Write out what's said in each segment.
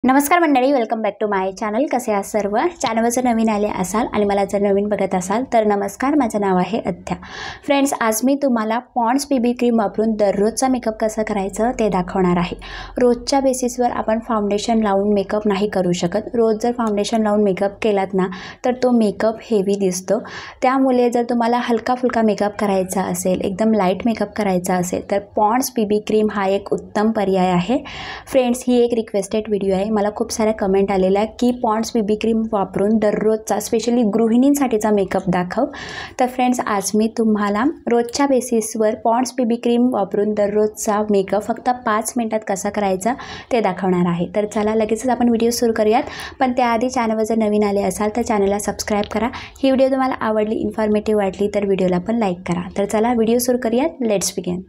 नमस्कार मंडळी, welcome back to my channel. कसे आहात सर्व? चॅनलवर जर नवीन आले असाल आणि मला जर नवीन बघत असाल तर नमस्कार, माझं नाव आहे अद्या. फ्रेंड्स, आज मी तुम्हाला पॉन्ड्स बीबी क्रीम वापरून दररोजचा मेकअप कसं करायचं ते दाखवणार आहे. रोजच्या बेसिसवर आपण फाउंडेशन लावून मेकअप नाही करू शकत. रोज जर फाउंडेशन लावून मेकअप केलात ना तर तो मेकअप हेवी दिसतो. त्यामुळे जर तुम्हाला हलका फुलका मेकअप करायचा असेल, एकदम लाईट मेकअप करायचा असेल तर पॉन्ड्स बीबी क्रीम हा एक उत्तम पर्याय आहे. फ्रेंड्स, ही एक रिक्वेस्टेड व्हिडिओ आहे. मला खूप साऱ्या कमेंट आलेल्या की पॉन्ड्स बीबी क्रीम वापरून दररोजचा स्पेशली गृहिणींसाठीचा मेकअप दाखव. तर फ्रेंड्स, आज मी तुम्हाला रोजच्या बेसिसवर पॉन्ड्स बीबी क्रीम वापरून दररोजचा मेकअप फक्त 5 मिनिटात कसा करायचा ते दाखवणार आहे. तर चला लगेचच आपण व्हिडिओ सुरू करूयात. पण त्याआधी चॅनलवर जर नवीन आले असाल तर चॅनलला सबस्क्राईब करा. ही व्हिडिओ तुम्हाला आवडली, इन्फॉर्मेटिव्ह वाटली तर व्हिडिओला पण लाईक करा. तर चला व्हिडिओ सुरू करूयात. Let's begin.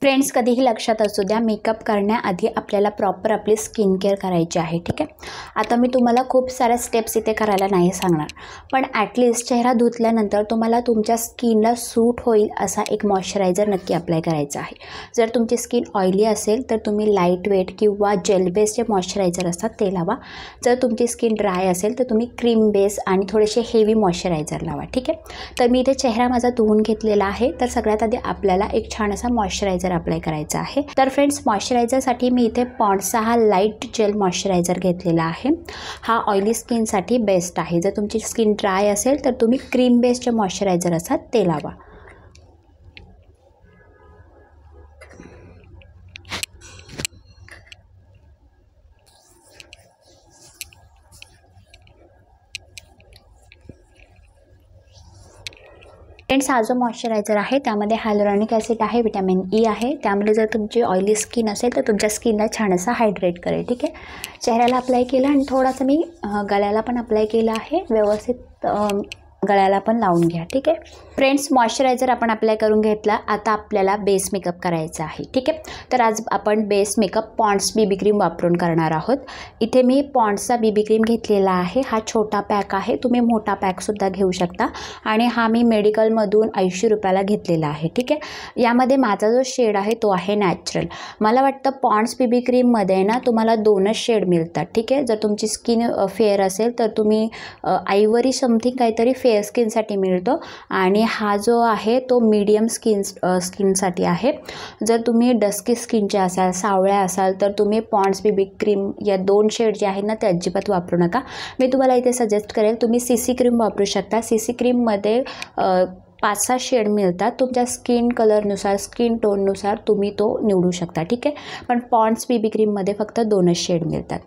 फ्रेंड्स, कधीही लक्षात असू द्या, मेकअप करण्याआधी आपल्याला प्रॉपर आपली स्किन केअर करायची आहे. ठीक आहे. आता मी तुम्हाला खूप साऱ्या स्टेप्स इथे करायला नाही सांगणार, पण ॲटलिस्ट चेहरा धुतल्यानंतर तुम्हाला तुमच्या स्किनला सूट होईल असा एक मॉइश्चरायझर नक्की अप्लाय करायचा आहे. जर तुमची स्किन ऑइली असेल तर तुम्ही लाईट वेट किंवा जेल बेस जे मॉइश्चरायझर असतात ते लावा. जर तुमची स्किन ड्राय असेल तर तुम्ही क्रीम बेस आणि थोडेसे हेवी मॉइश्चरायझर लावा. ठीक आहे. तर मी इथे चेहरा माझा धुवून घेतलेला आहे. तर सगळ्यात आधी आपल्याला एक छान असा मॉइश्चरायझर अप्लाय करायचा आहे. तर फ्रेंड्स, मॉइश्चरायझरसाठी मी इथे पॉन्ड्सचा हा लाईट जेल मॉइश्चरायझर घेतलेला आहे. हा ऑइली स्किनसाठी बेस्ट आहे. जर तुमची स्किन ड्राय असेल तर तुम्ही क्रीम बेस्ड मॉइश्चरायझर असतात ते लावा. फ्रेंड्स, हा जो मॉइश्चरायझर आहे त्यामध्ये हायलोरॉनिक ॲसिड आहे, व्हिटॅमिन ई आहे. त्यामुळे जर तुमची ऑइली स्किन असेल तर तुमच्या स्किनला छान असा हायड्रेट करेल. ठीक आहे. चेहऱ्याला अप्लाय केला आणि थोडासा मी गळ्याला पण अप्लाय केला आहे. व्यवस्थित गळ्याला पण लावून घ्या. ठीक आहे. फ्रेंड्स, मॉइश्चरायझर आपण अप्लाय करून घेतला. आता आपल्याला बेस मेकअप करायचा आहे. ठीक आहे. तर आज आपण base makeup Pond's BB cream वापरून करणार आहोत. इथे मी पॉन्ड्सचा बीबी क्रीम घेतलेला आहे. हा छोटा पॅक आहे. तुम्ही मोठा पॅकसुद्धा घेऊ शकता. आणि हा मी मेडिकलमधून 80 रुपयाला घेतलेला आहे. ठीक आहे. यामध्ये माझा जो शेड आहे तो आहे नॅचरल. मला वाटतं पॉन्ड्स बीबी क्रीममध्ये ना तुम्हाला 2च शेड मिळतात. ठीक आहे. जर तुमची स्किन फेअर असेल तर तुम्ही आयवरी समथिंग काहीतरी फेअर स्किनसाठी मिळतो आणि हा जो आहे तो मीडियम स्किनसाठी आहे. जर तुम्ही डस्की स्किनचे असाल, सावळ्या असाल तर तुम्ही पॉन्ड्स बीबी क्रीम या 2 शेड जे आहेत ना ते अजिबात वापरू नका. मी तुम्हाला इथे सजेस्ट करेल तुम्ही सीसी क्रीम वापरू शकता. सीसी क्रीममध्ये 5-6 शेड मिळतात. तुमच्या स्किन कलरनुसार, स्किन टोननुसार तुम्ही तो निवडू शकता. ठीक आहे. पण पॉन्ड्स बीबी क्रीममध्ये फक्त 2च शेड मिळतात.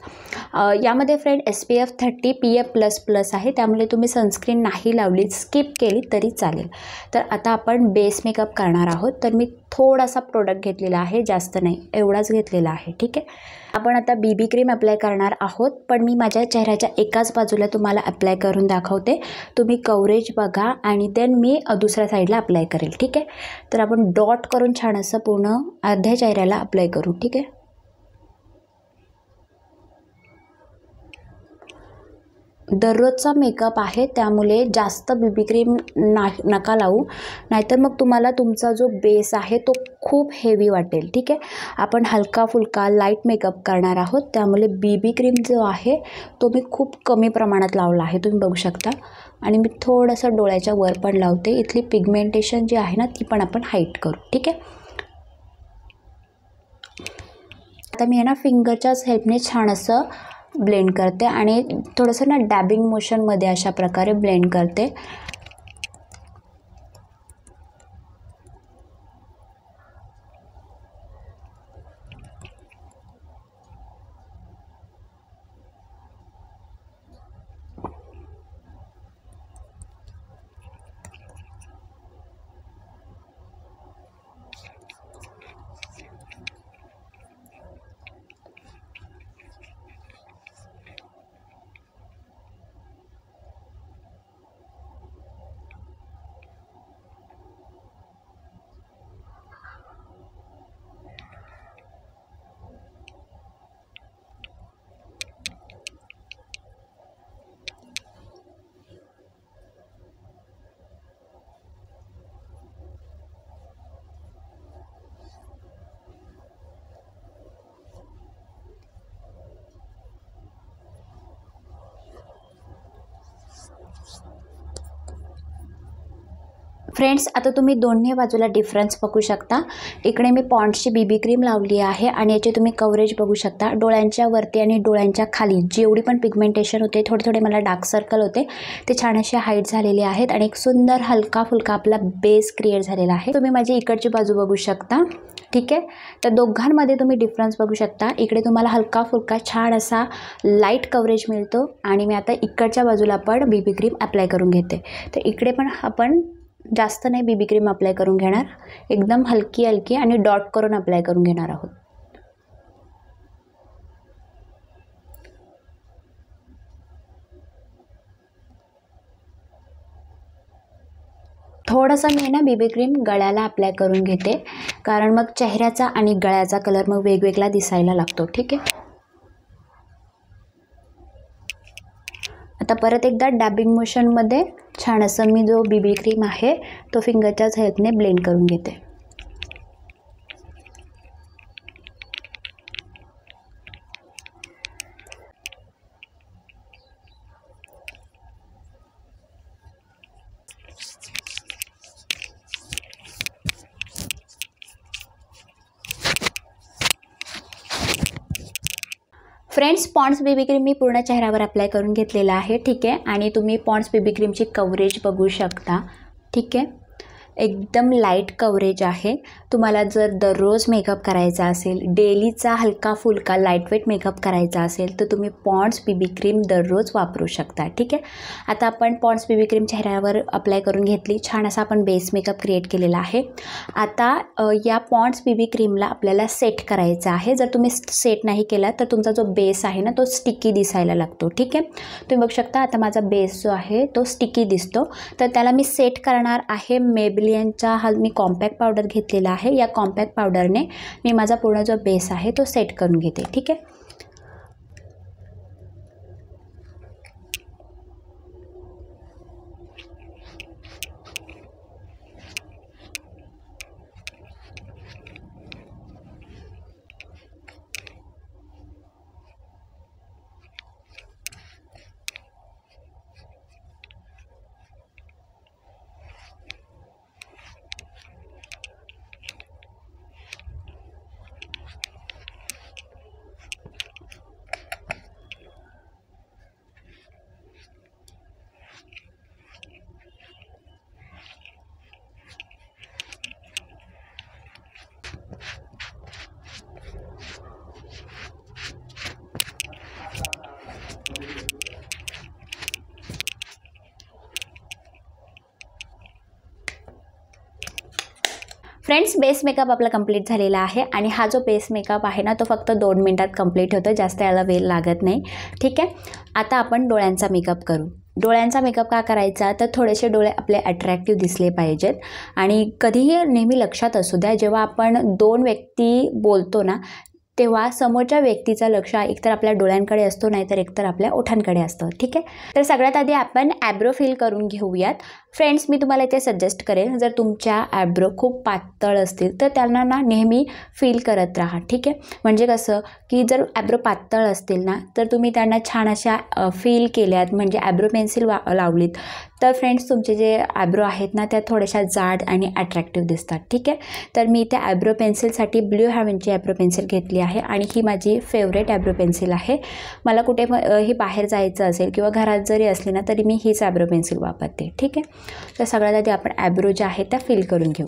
यामध्ये फ्रेंड SPF 30 PF++ आहे. त्यामुळे तुम्ही सनस्क्रीन नाही लावली, स्किप केली तरी चालेल. तर आता आपण बेस मेकअप करणार आहोत. तर मी थोडासा प्रोडक्ट घेतलेला आहे, जास्त नाही, एवढाच घेतलेला आहे. ठीक आहे. आपण आता बीबी क्रीम अप्लाय करणार आहोत, पण मी माझ्या चेहऱ्याच्या एकाच बाजूला तुम्हाला अप्लाय करून दाखवते. तुम्ही कव्हरेज बघा आणि देन मी दुसऱ्या साईडला अप्लाय करेल. ठीक आहे. तर आपण डॉट करून छान असं पूर्ण अर्ध्या चेहऱ्याला अप्लाय करू. ठीक आहे. दररोजचा मेकअप आहे त्यामुळे जास्त बीबी क्रीम नका लावू, नाहीतर मग तुम्हाला तुमचा जो बेस आहे तो खूप हेवी वाटेल. ठीक आहे. आपण हलका फुलका लाईट मेकअप करणार आहोत त्यामुळे बीबी क्रीम जो आहे तो मी खूप कमी प्रमाणात लावला आहे, तुम्ही बघू शकता. आणि मी थोडंसं डोळ्याच्या वर पण लावते. इथली पिगमेंटेशन जी आहे ना ती पण आपण हाईट करू. ठीक आहे. आता मी ना फिंगरच्याच हेल्पने छान असं ब्लेंड करते आणि थोडंसं ना डॅबिंग मोशनमध्ये अशा प्रकारे ब्लेंड करते. फ्रेंड्स, आता तुम्ही दोन्ही बाजूला डिफरन्स बघू शकता. इकडे मी पॉन्ड्सची बीबी क्रीम लावली आहे आणि याचे तुम्ही कव्हरेज बघू शकता. डोळ्यांच्या वरती आणि डोळ्यांच्या खाली जेवढी पण पिगमेंटेशन होते, थोडे थोडे मला डार्क सर्कल होते, ते छान असे हाईट झालेले आहेत आणि एक सुंदर हलका फुलका आपला बेस क्रिएट झालेला आहे. तुम्ही माझी इकडची बाजू बघू शकता. ठीक आहे, तर दोघांमध्ये तुम्ही डिफरन्स बघू शकता. इकडे तुम्हाला हलका फुलका छान असा लाईट कव्हरेज मिळतो आणि मी आता इकडच्या बाजूला पण बीबी क्रीम अप्लाय करून घेते. तर इकडे पण आपण जास्त नाही बीबी क्रीम अप्लाय करून घेणार, एकदम हलकी हलकी आणि डॉट करून अप्लाय करून घेणार आहोत. थोडंसं मी ना बीबी क्रीम गळ्याला अप्लाय करून घेते, कारण मग चेहऱ्याचा आणि गळ्याचा कलर मग वेगवेगळा दिसायला लागतो. ठीक आहे, आता परत एकदा डॅबिंग मोशनमध्ये छान असं मी जो बीबी क्रीम आहे तो फिंगरच्याच हेल्पने ब्लेंड करून घेते. फ्रेंड्स, पॉन्ड्स बेबी क्रीम मी पूर्ण चेहऱ्यावर अप्लाय करून घेतलेला आहे. ठीक आहे, आणि तुम्ही पॉन्ड्स बेबी क्रीमची कव्हरेज बघू शकता. ठीक आहे, एकदम लाईट कव्हरेज आहे. तुम्हाला जर दररोज मेकअप करायचा असेल, डेलीचा हलका फुलका लाईटवेट मेकअप करायचा असेल, तर तुम्ही पॉन्ड्स बेबी क्रीम दररोज वापरू शकता. ठीक आहे, आता आपण पॉन्ड्स बेबी क्रीम चेहऱ्यावर अप्लाय करून घेतली. छान असा आपण बेस मेकअप क्रिएट केलेला आहे. आता या पॉन्ड्स बेबी क्रीमला आपल्याला सेट करायचं आहे. जर तुम्ही सेट नाही केला तर तुमचा जो बेस आहे ना तो स्टिकी दिसायला लागतो. ठीक आहे, तुम्ही बघू शकता आता माझा बेस जो आहे तो स्टिकी दिसतो. तर त्याला मी सेट करणार आहे. मेबलिनचा हा मी कॉम्पॅक्ट पावडर घेतलेला आहे. या कॉम्पॅक्ट पावडरने मी माझा पूर्ण जो बेस आहे तो सेट करून घेते. ठीक आहे, फ्रेंड्स, बेस मेकअप आपला कंप्लीट झालेला आहे आणि हा जो बेस मेकअप आहे ना तो फक्त 2 मिनिटात कंप्लीट होतो, जास्त याला वेळ लागत नाही. ठीक आहे, आता आपण डोळ्यांचा मेकअप करू. डोळ्यांचा मेकअप का करायचा, तर थोडेसे डोळे आपले अट्रॅक्टिव्ह दिसले पाहिजेत. आणि कधीही नेहमी लक्षात असू द्या, जेव्हा आपण 2 व्यक्ती बोलतो ना तेव्हा समोरच्या व्यक्तीचं लक्ष एकतर आपल्या डोळ्यांकडे असतो, नाहीतर एकतर आपल्या ओठांकडे असतं. ठीक आहे, तर सगळ्यात आधी आपण ॲब्रो फिल करून घेऊयात. फ्रेंड्स, मी तुम्हाला इथे सजेस्ट करेन, जर तुमच्या ॲब्रो खूप पातळ असतील तर त्यांना ना नेहमी फील करत राहा. ठीक आहे, म्हणजे कसं की जर ॲब्रो पातळ असतील ना तर तुम्ही त्यांना छान अशा फील केल्यात, म्हणजे ॲब्रो पेन्सिल लावलीत तर फ्रेंड्स तुमचे जे ॲब्रो आहेत ना त्या थोड्याशा जाड आणि अट्रॅक्टिव्ह दिसतात. ठीक आहे, तर मी इथे ॲब्रो पेन्सिलसाठी ब्ल्यू हेव्हनची ॲब्रो पेन्सिल घेतली आहे आणि ही माझी फेवरेट ॲब्रो पेन्सिल आहे. मला कुठे ही बाहेर जायचं असेल किंवा घरात जरी असली ना तरी मी हीच ॲब्रो पेन्सिल वापरते. ठीक आहे, तर सगळ्यात आधी आपण ॲब्रो ज्या आहेत त्या फिल करून घेऊ.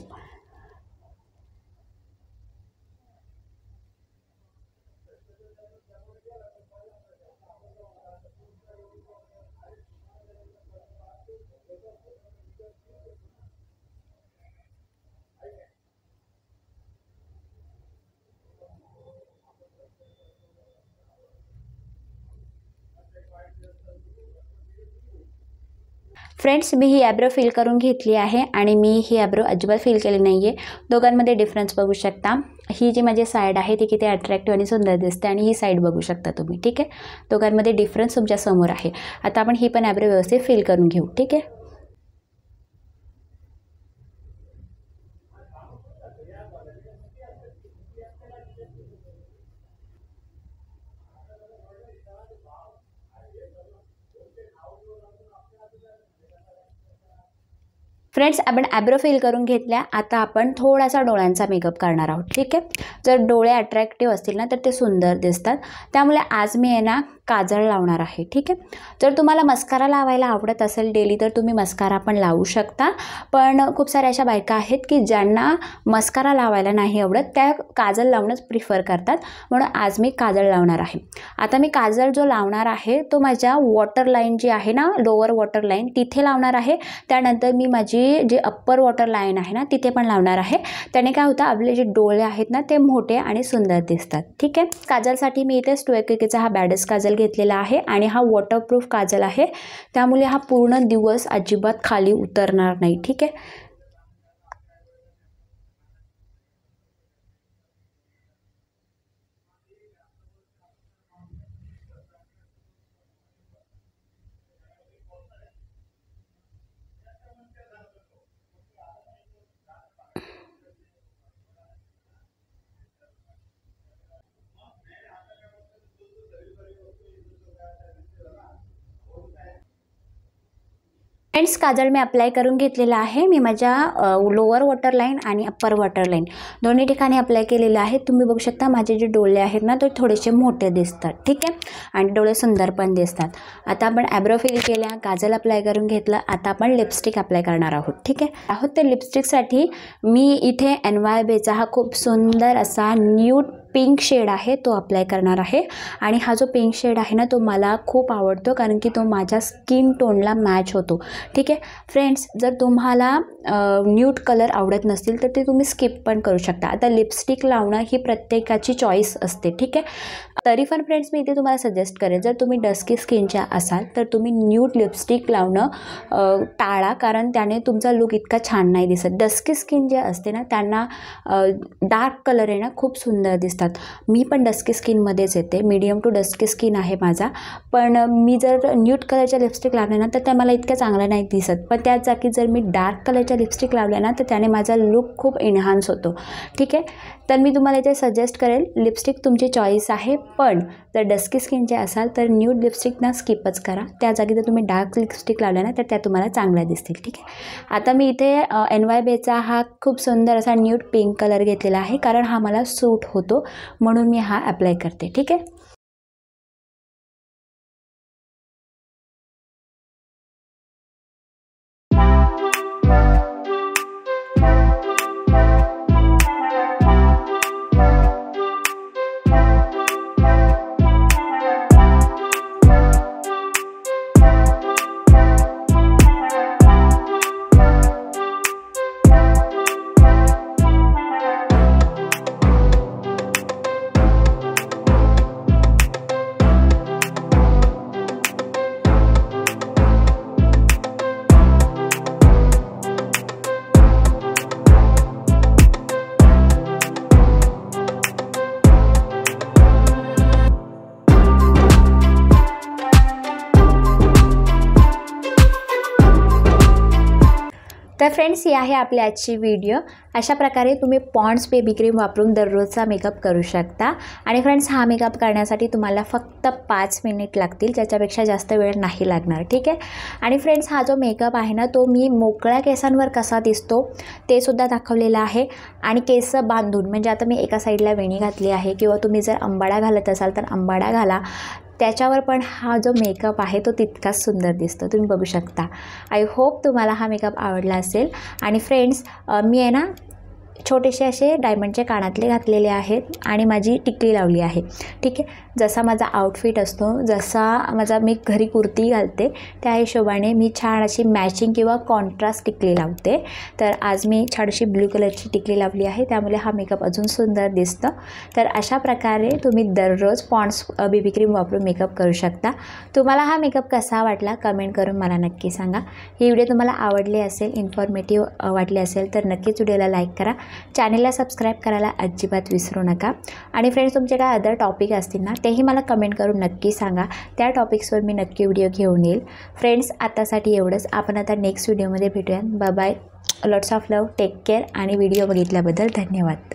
फ्रेंड्स, मी ही ॲब्रो फिल करून घेतली आहे आणि मी ही ॲब्रो अजिबात फिल केली नाही आहे. दोघांमध्ये डिफरन्स बघू शकता. ही जी माझी साईड आहे ती किती अट्रॅक्टिव्ह आणि सुंदर दिसते आणि ही साईड बघू शकता तुम्ही. ठीक आहे, दोघांमध्ये डिफरन्स तुमच्या समोर आहे. आता आपण ही पण ॲब्रो व्यवस्थित फिल करून घेऊ. ठीक आहे, फ्रेंड्स, आपण ॲब्रो फिल करून घेतल्या. आता आपण थोडासा डोळ्यांचा मेकअप करणार आहोत. ठीक आहे. जर डोळे अट्रॅक्टिव्ह असतील ना तर ते सुंदर दिसतात. त्यामुळे आज मी आहे ना काजळ लावणार आहे. ठीक आहे. जर तुम्हाला मस्कारा लावायला आवडत असेल डेली तर तुम्ही मस्कारा पण लावू शकता. पण खूप साऱ्या अशा बायका आहेत की ज्यांना मस्कारा लावायला नाही आवडत, त्या काजळ लावणंच प्रिफर करतात. म्हणून आज मी काजळ लावणार आहे. आता मी काजळ जो लावणार आहे तो माझ्या वॉटर लाईन जी आहे ना, लोअर वॉटर लाईन, तिथे लावणार आहे. त्यानंतर मी माझी जे अप्पर वॉटर लाईन आहे ना तिथे पण लावणार आहे. त्याने काय होतं, आपले जे डोळे आहेत ना ते मोठे आणि सुंदर दिसतात. ठीक आहे. काजलसाठी मी इथे स्टुएकेचा हा बॅडस काजल घेतलेला आहे आणि हा वॉटरप्रूफ काजल आहे. त्यामुळे हा पूर्ण दिवस अजिबात खाली उतरणार नाही. ठीक आहे. फ्रेंड्स, काजळ मी अप्लाय करून घेतलेला आहे. मी माझ्या लोअर वॉटर लाईन आणि अप्पर वॉटर लाईन दोन्ही ठिकाणी अप्लाय केलेलं आहे. तुम्ही बघू शकता माझे जे डोळे आहेत ना ते थोडेसे मोठे दिसतात. ठीक आहे. आणि डोळे सुंदर पण दिसतात. आता आपण ॲब्रो फिल केल्या, काजल अप्लाय करून घेतलं. आता आपण लिपस्टिक अप्लाय करणार आहोत. ठीक आहे. तर लिपस्टिकसाठी मी इथे NYBचा हा खूप सुंदर असा न्यूड पिंक शेड आहे तो अप्लाय करणार आहे. आणि हा जो पिंक शेड आहे ना तो मला खूप आवडतो कारण की तो माझ्या स्किन टोनला मॅच होतो. ठीक आहे. फ्रेंड्स, जर तुम्हाला न्यूड कलर आवडत नसतील तर ते तुम्ही स्किप पण करू शकता. आता लिपस्टिक लावणं ही प्रत्येकाची चॉईस असते. ठीक आहे. तरी पण फ्रेंड्स मी इथे तुम्हाला सजेस्ट करेन, जर तुम्ही डस्की स्किनच्या असाल तर तुम्ही न्यूड लिपस्टिक लावणं टाळा, कारण त्याने तुमचा लुक इतका छान नाही दिसत. डस्की स्किन जे असते ना त्यांना डार्क कलर आहे ना खूप सुंदर दिसतात. मी पण डस्की स्किनमध्येच येते, मीडियम टू डस्की स्किन आहे माझा. पण मी जर न्यूड कलरच्या लिपस्टिक लावल्या ना तर त्या मला इतक्या चांगल्या नाही दिसत. पण त्याच जागी जर मी डार्क कलरच्या लिपस्टिक लावल्या ना तर त्याने माझा लुक खूप एनहान्स होतो. ठीक आहे. तर मी तुम्हाला इथे सजेस्ट करेल, लिपस्टिक तुमची चॉईस आहे, पण जर डस्की स्किनचे असाल तर न्यूड लिपस्टिकना स्किपच करा. त्या जागी जर तुम्ही डार्क लिपस्टिक लावल्या ना तर त्या तुम्हाला चांगल्या दिसतील. ठीक आहे. आता मी इथे NYBचा हा खूप सुंदर असा न्यूड पिंक कलर घेतलेला आहे कारण हा मला सूट होतो, म्हणून मी हा अप्लाय करते. ठीक आहे. तर फ्रेंड्स, ही आहे आपली आजची व्हिडिओ. अशा प्रकारे तुम्ही पॉन्ड्स बेबी क्रीम वापरून दररोजचा मेकअप करू शकता. आणि फ्रेंड्स, हा मेकअप करण्यासाठी तुम्हाला फक्त 5 मिनिट लागतील, ज्याच्यापेक्षा जास्त वेळ नाही लागणार. ठीक आहे. आणि फ्रेंड्स, हा जो मेकअप आहे ना तो मी मोकळ्या केसांवर कसा दिसतो ते सुद्धा दाखवलेलं आहे. आणि केस बांधून, म्हणजे आता मी एका साईडला वेणी घातली आहे, किंवा तुम्ही जर अंबाडा घालत असाल तर अंबाडा घाला, त्याच्यावर पण हा जो मेकअप आहे तो तितकाच सुंदर दिसतो. तुम्ही बघू शकता. आय होप तुम्हाला हा मेकअप आवडला असेल. आणि फ्रेंड्स, मी आहे ना छोटेसे असे डायमंडचे कानातले घातलेले आहेत आणि माझी टिकली लावली आहे. ठीक आहे. जसा माझा आउटफिट असतो, जसा मी घरी कुर्ती घालते त्या हिशोबाने मी छान अशी मॅचिंग किंवा कॉन्ट्रास्ट टिकली लावते. तर आज मी छानशी ब्लू कलरची टिकली लावली आहे, त्यामुळे हा मेकअप अजून सुंदर दिसतं. तर अशा प्रकारे तुम्ही दररोज पॉन्ड्स बेबी क्रीम वापरून मेकअप करू शकता. तुम्हाला हा मेकअप कसा वाटला कमेंट करून मला नक्की सांगा. ही व्हिडिओ तुम्हाला आवडली असेल, इन्फॉर्मेटिव्ह वाटली असेल तर नक्कीच व्हिडिओला लाईक करा. चॅनलला सबस्क्राईब करायला अजिबात विसरू नका. आणि फ्रेंड्स, तुमचे काय अदर टॉपिक असतील ना तेही मला कमेंट करून नक्की सांगा. त्या टॉपिक्सवर मी नक्की व्हिडिओ घेऊन येईल. फ्रेंड्स, आतासाठी एवढंच. आपण आता नेक्स्ट व्हिडिओमध्ये भेटूया. Bye bye. Lots of love. Take care. आणि व्हिडिओ बघितल्याबद्दल धन्यवाद.